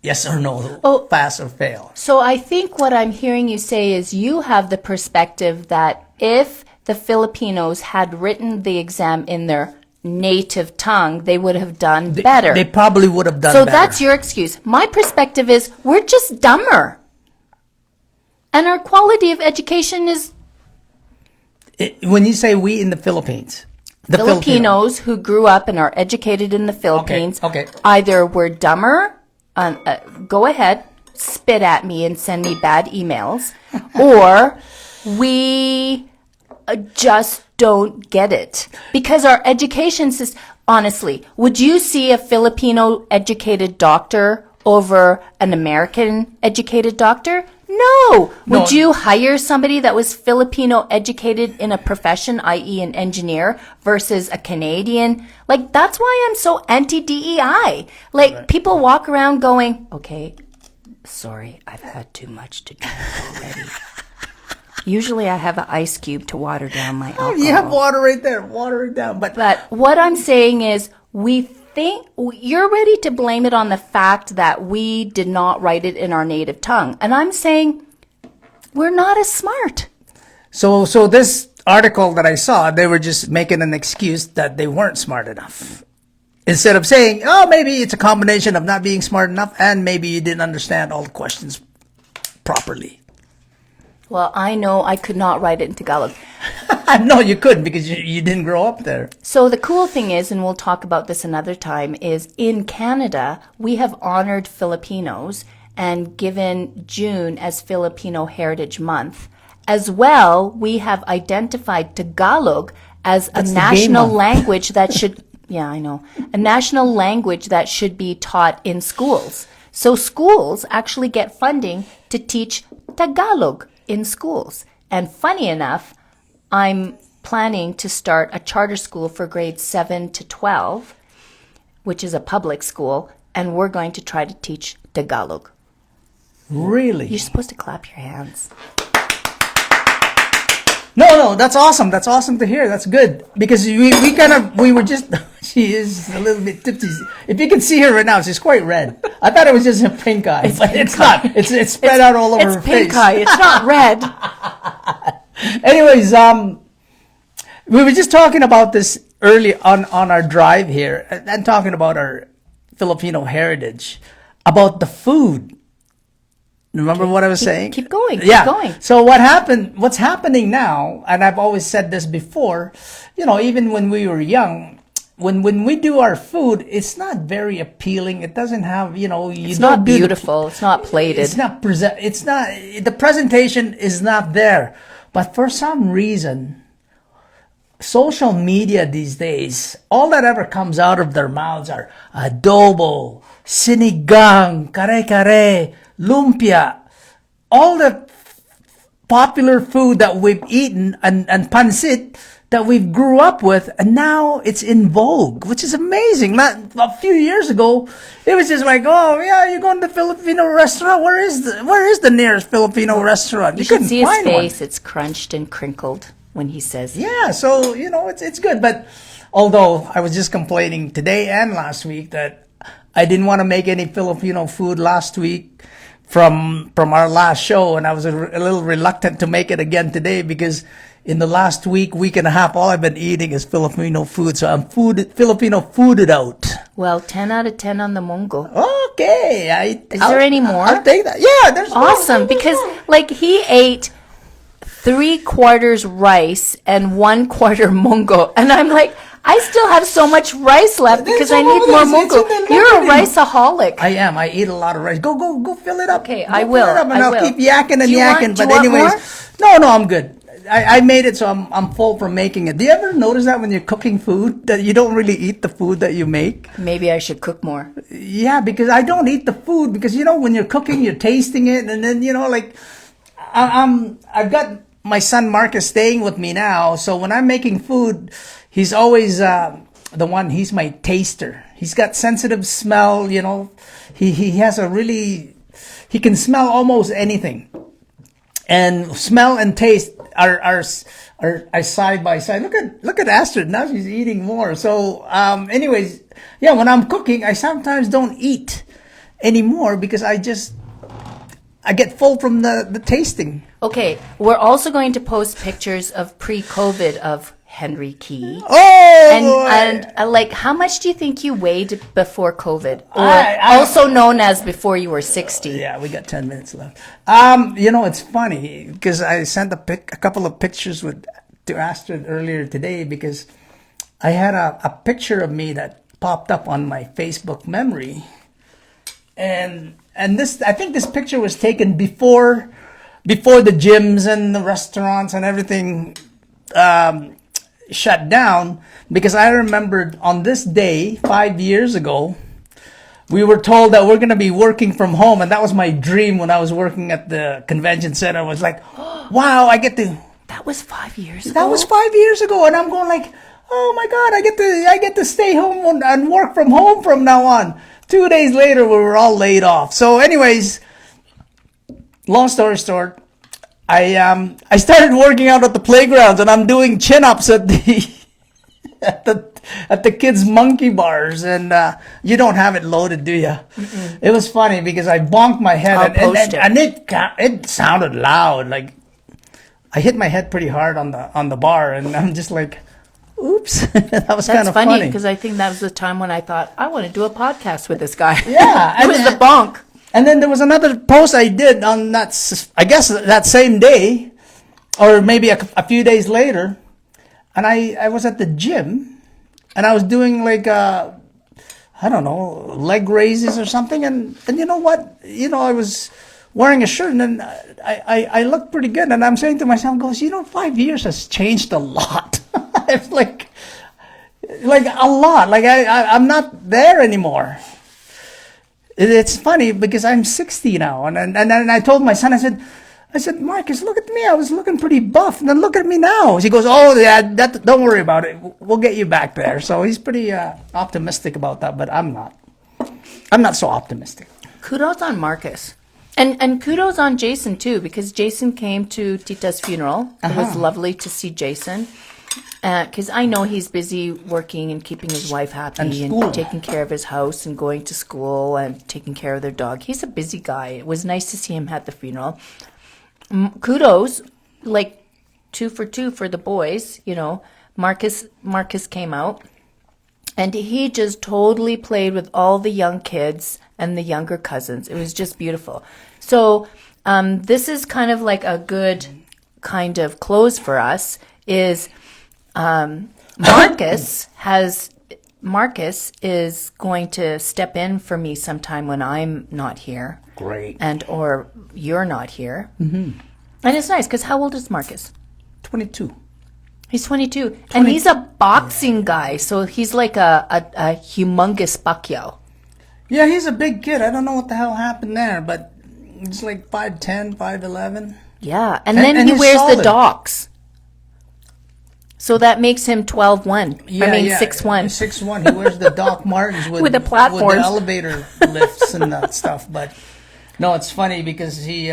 yes or no, pass or fail. So I think what I'm hearing you say is you have the perspective that if the Filipinos had written the exam in their native tongue, they would have done better. They probably would have done better. So better. that's your excuse. My perspective is we're just dumber. And our quality of education is... When you say we in the Philippines... The Filipinos who grew up and are educated in the Philippines okay. Either were dumber, go ahead, spit at me and send me bad emails, or we just don't get it. Because our education system, honestly, would you see a Filipino educated doctor over an American educated doctor? No. Would you hire somebody that was Filipino educated in a profession, i.e. an engineer, versus a Canadian? Like, that's why I'm so anti-DEI. Like, people walk around going, okay, sorry, I've had too much to drink already. Usually I have an ice cube to water down my alcohol. You have water right there. Water it down. But what I'm saying is we think you're ready to blame it on the fact that we did not write it in our native tongue. And I'm saying we're not as smart. So this article that I saw, they were just making an excuse that they weren't smart enough. Instead of saying, oh, maybe it's a combination of not being smart enough and maybe you didn't understand all the questions properly. Well, I know I could not write it in Tagalog. No, you couldn't because you didn't grow up there. So the cool thing is, and we'll talk about this another time, is in Canada, we have honored Filipinos and given June as Filipino Heritage Month. As well, we have identified Tagalog as a national language that should, a national language that should be taught in schools. So schools actually get funding to teach Tagalog in schools. And funny enough, I'm planning to start a charter school for grades 7 to 12, which is a public school, and we're going to try to teach Tagalog. Really? You're supposed to clap your hands. No, that's awesome. That's awesome to hear. That's good. Because we were just, she is a little bit tipsy. If you can see her right now, she's quite red. I thought it was just a pink eye, but it's not. It's spread out all over her face. It's pink eye. It's not red. Anyways, we were just talking about this early on our drive here and talking about our Filipino heritage, about the food. Remember what I was saying? Keep going. Yeah. Keep going. So what's happening now, and I've always said this before, even when we were young, when we do our food, it's not very appealing. It doesn't have, it's not beautiful. It's not plated. It's not the presentation is not there. But for some reason, social media these days, all that ever comes out of their mouths are adobo, sinigang, kare-kare, lumpia, all the popular food that we've eaten and pancit that we've grew up with, and now it's in vogue, which is amazing. Not a few years ago, it was just like, oh yeah, you're going to the Filipino restaurant. Where is the nearest Filipino restaurant? You should see his face; it's crunched and crinkled when he says. Yeah, so it's good. But although I was just complaining today and last week that I didn't want to make any Filipino food last week from our last show, and I was a little reluctant to make it again today because in the last week and a half, all I've been eating is Filipino food. So I'm Filipino fooded out. Well, 10 out of 10 on the Mongo. Okay. Is there any more? I'll take that. Yeah, there's awesome more. Because like he ate 3/4 rice and 1/4 Mongo, and I'm like, I still have so much rice left because I need more Mongo. You're a riceaholic. I am. I eat a lot of rice. Go fill it up. Okay, I will. I'll keep yakking and yakking. But anyways, no, I'm good. I made it, so I'm full from making it. Do you ever notice that when you're cooking food that you don't really eat the food that you make? Maybe I should cook more. Yeah, because I don't eat the food because when you're cooking, you're tasting it, and then like I've got my son Marcus staying with me now, so when I'm making food, he's always the one. He's my taster. He's got sensitive smell. He has he can smell almost anything. And smell and taste are side by side. Look at Astrid. Now she's eating more. So, anyways, yeah, when I'm cooking, I sometimes don't eat anymore because I get full from the tasting. Okay, we're also going to post pictures of pre-COVID of Henry Key. Oh! And like, how much do you think you weighed before COVID? Or also known as before you were 60? Yeah, we got 10 minutes left. It's funny because I sent a couple of pictures to Astrid earlier today because I had a picture of me that popped up on my Facebook memory. And this, I think this picture was taken before the gyms and the restaurants and everything shut down, because I remembered on this day 5 years ago, we were told that we're going to be working from home, and that was my dream when I was working at the convention center. I was like, wow, I get to. That was 5 years ago. That was 5 years ago, and I'm going like, oh my God, I get to stay home and work from home from now on. 2 days later, we were all laid off. So, anyways, long story short, I started working out at the playgrounds, and I'm doing chin-ups at the at the kids' monkey bars, and you don't have it loaded, do you? Mm-mm. It was funny because I bonked my head, and it sounded loud. Like I hit my head pretty hard on the bar, and I'm just like, oops. That was kind of funny because I think that was the time when I thought I want to do a podcast with this guy. Yeah, it was the bonk. And then there was another post I did on that, I guess that same day, or maybe a few days later, and I was at the gym, and I was doing like, I don't know, leg raises or something, and you know what? I was wearing a shirt, and then I looked pretty good, and I'm saying to myself, 5 years has changed a lot. It's like a lot. Like I'm not there anymore. It's funny because I'm 60 now, and I told my son, I said, Marcus, look at me. I was looking pretty buff, and then look at me now. He goes, oh, yeah, don't worry about it. We'll get you back there. So he's pretty optimistic about that, but I'm not. I'm not so optimistic. Kudos on Marcus. And kudos on Jason, too, because Jason came to Tita's funeral. It was lovely to see Jason. Because I know he's busy working and keeping his wife happy and taking care of his house and going to school and taking care of their dog. He's a busy guy. It was nice to see him at the funeral. Kudos, like 2 for 2 for the boys. Marcus came out, and he just totally played with all the young kids and the younger cousins. It was just beautiful. So this is kind of like a good kind of close for us is Marcus is going to step in for me sometime when I'm not here. Great. Or you're not here. Mm-hmm. And it's nice because how old is Marcus? 22. He's 22. And he's a boxing guy, so he's like a humongous Pacquiao. Yeah, he's a big kid. I don't know what the hell happened there, but it's like 5'10", 5'11". Yeah, and then he wears solid. The docks. So that makes him 12'1". Yeah, 6'1". 6'1". He wears the Doc Martens with the platforms, with the elevator lifts and that stuff. But no, it's funny because he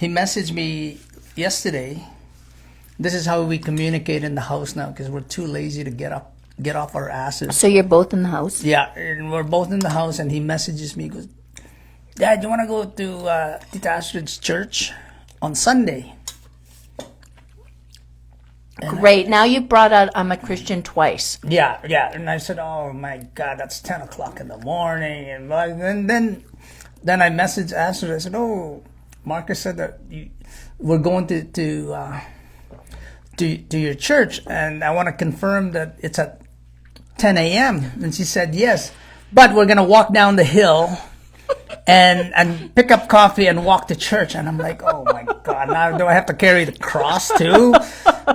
messaged me yesterday. This is how we communicate in the house now because we're too lazy to get off our asses. So you're both in the house? Yeah, and we're both in the house, and he messages me. He goes, Dad, you want to go to Tita Astrid's church on Sunday? Great. Now you brought out I'm a Christian twice. Yeah. And I said, oh, my God, that's 10 o'clock in the morning. And then I messaged Astrid. I said, oh, Marcus said that we're going to your church, and I want to confirm that it's at 10 a.m. And she said, yes, but we're going to walk down the hill and pick up coffee and walk to church. And I'm like, oh my God, now do I have to carry the cross too?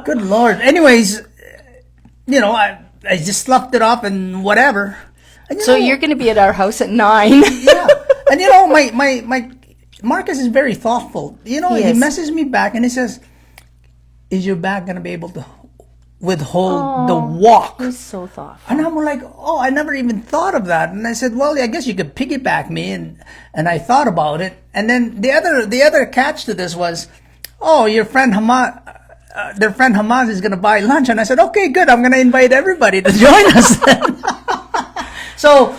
Good Lord. Anyways, I just sloughed it off and whatever. And, you're going to be at our house at 9. Yeah. And my Marcus is very thoughtful. He messages me back and he says, is your back going to be able to withhold the walk? He's so thoughtful. And I'm like, oh, I never even thought of that. And I said, well, I guess you could piggyback me. And I thought about it. And then the other catch to this was, oh, your friend their friend Hamas is going to buy lunch. And I said, okay, good. I'm going to invite everybody to join us then. So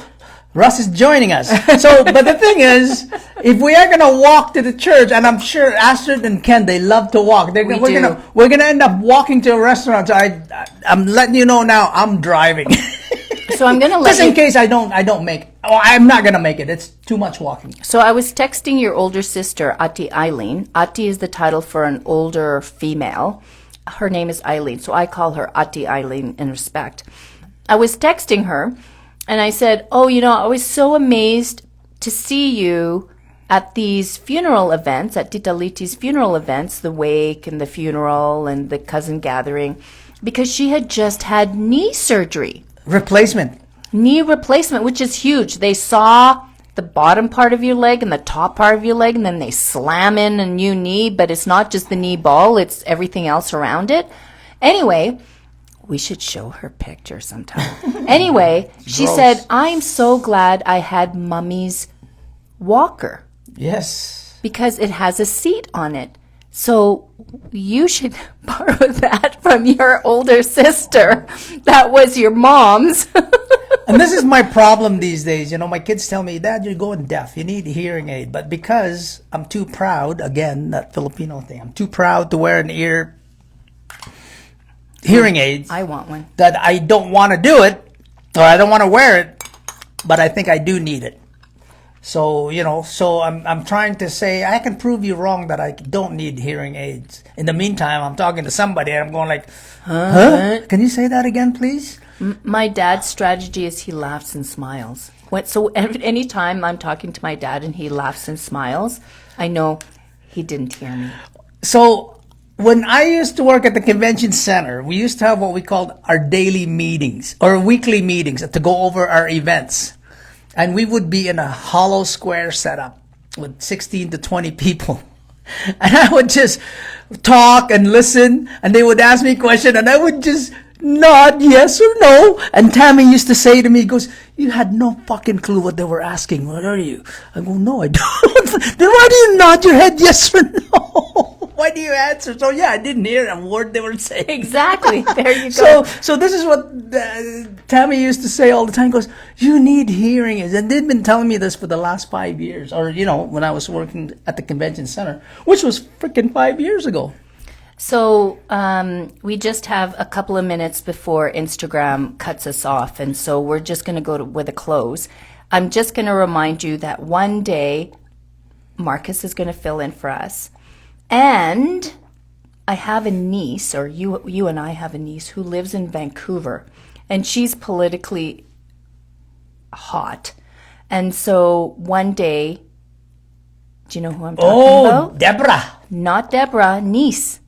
Russ is joining us. But the thing is, if we are going to walk to the church, and I'm sure Astrid and Ken, they love to walk. We're going to end up walking to a restaurant. So I'm letting you know now, I'm driving. So I'm going to let just in case I don't make it. Oh, I'm not going to make it. It's too much walking. So I was texting your older sister, Ati Eileen. Ati is the title for an older female. Her name is Eileen. So I call her Ati Eileen in respect. I was texting her. And I said, I was so amazed to see you at these funeral events, at Tita Liti's funeral events, the wake and the funeral and the cousin gathering, because she had just had knee surgery. Knee replacement, which is huge. They saw the bottom part of your leg and the top part of your leg, and then they slam in a new knee, but it's not just the knee ball, it's everything else around it. Anyway, we should show her picture sometime. Anyway, she said, I'm so glad I had Mummy's walker. Yes. Because it has a seat on it. So you should borrow that from your older sister. That was your mom's. And this is my problem these days. You know, my kids tell me, Dad, you're going deaf. You need a hearing aid. But because I'm too proud, again, that Filipino thing, I'm too proud to wear an hearing aids. I want one. That I don't want to do it, or I don't want to wear it, but I think I do need it. So, you know, I'm trying to say, I can prove you wrong that I don't need hearing aids. In the meantime, I'm talking to somebody and I'm going like, huh? Can you say that again, please? My dad's strategy is he laughs and smiles. So anytime I'm talking to my dad and he laughs and smiles, I know he didn't hear me. So when I used to work at the convention center, we used to have what we called our daily meetings or weekly meetings to go over our events. And we would be in a hollow square setup with 16 to 20 people. And I would just talk and listen, and they would ask me a question, and I would just nod yes or no. And Tammy used to say to me, goes, you had no fucking clue what they were asking. What are you? I go, no, I don't. Then why do you nod your head yes or no? Why do you answer? So yeah, I didn't hear a word they were saying. Exactly. There you go. So this is what Tammy used to say all the time. Goes, you need hearing aids. And they've been telling me this for the last 5 years. Or, you know, when I was working at the convention center, which was freaking 5 years ago. So we just have a couple of minutes before Instagram cuts us off. And so we're just going to go with a close. I'm just going to remind you that one day Marcus is going to fill in for us. And I have a niece, or you and I have a niece, who lives in Vancouver. And she's politically hot. And so one day, do you know who I'm talking about? Deborah. Not Deborah, niece.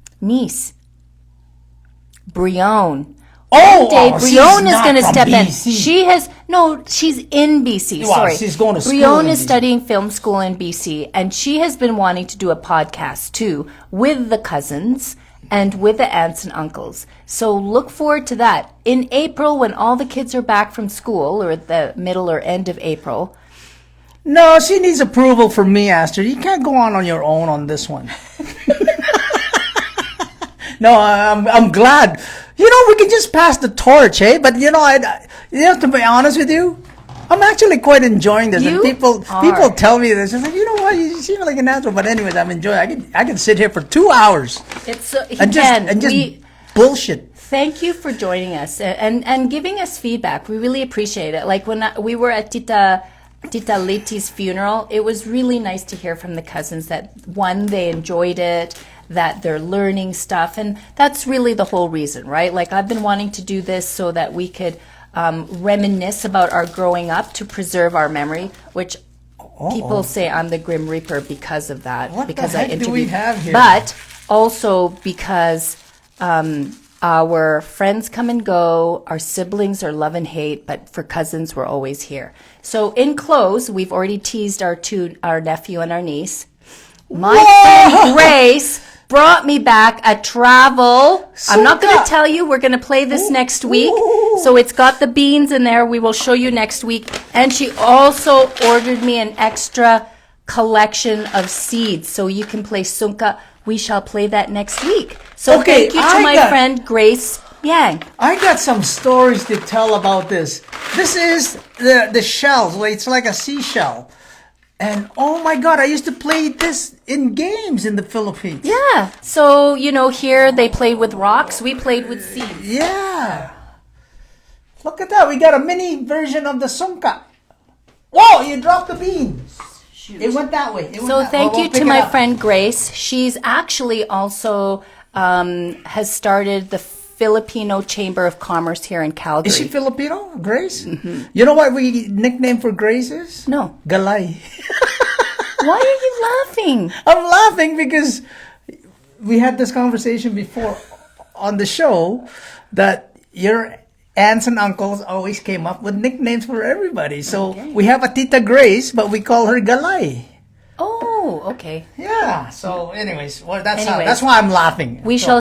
Brione. Oh, Brione is going to step BC. in. She's in BC. Wow, Sorry. she's going to school. Brione is studying film school in BC, and she has been wanting to do a podcast too with the cousins and with the aunts and uncles. So look forward to that. In April, when all the kids are back from school, or at the middle or end of April. No, she needs approval from me, Aster. You can't go on your own on this one. No, I'm glad. You know, we can just pass the torch, eh? But you know, to be honest with you, I'm actually quite enjoying this. And people tell me this. It's like, you know what? You seem like an asshole. But anyways, I'm enjoying. I can sit here for 2 hours. And just bullshit. Thank you for joining us and giving us feedback. We really appreciate it. Like when we were at Tita Liti's funeral, it was really nice to hear from the cousins that, one, they enjoyed it, that they're learning stuff. And that's really the whole reason, right? Like, I've been wanting to do this so that we could reminisce about our growing up to preserve our memory, which people say I'm the Grim Reaper because of that. What because the heck I interviewed, do we have here? But also because our friends come and go, our siblings are love and hate, but for cousins, we're always here. So in close, we've already teased our nephew and our niece. My friend Grace brought me back a travel. I'm not going to tell you. We're going to play this next week. So it's got the beans in there. We will show you next week. And she also ordered me an extra collection of seeds so you can play sunka. We shall play that next week. So thank you to my friend Grace Yang. I got some stories to tell about this. This is the shells. It's like a seashell. And oh my God, I used to play this in games in the Philippines. Yeah. So, you know, here they played with rocks. We played with seeds. Yeah. Look at that. We got a mini version of the sunka. Whoa, you dropped the beans. Shoot. It went that way. So thank you to my friend Grace. She's actually also has started the Filipino Chamber of Commerce here in Calgary. Is she Filipino, Grace? Mm-hmm. You know what we nickname for Grace is? No. Galay. Why are you laughing? I'm laughing because we had this conversation before on the show that your aunts and uncles always came up with nicknames for everybody. So we have a Tita Grace, but we call her Galay. Oh, okay. Yeah. So, anyways, well, that's Anyways, that's why I'm laughing. We So- shall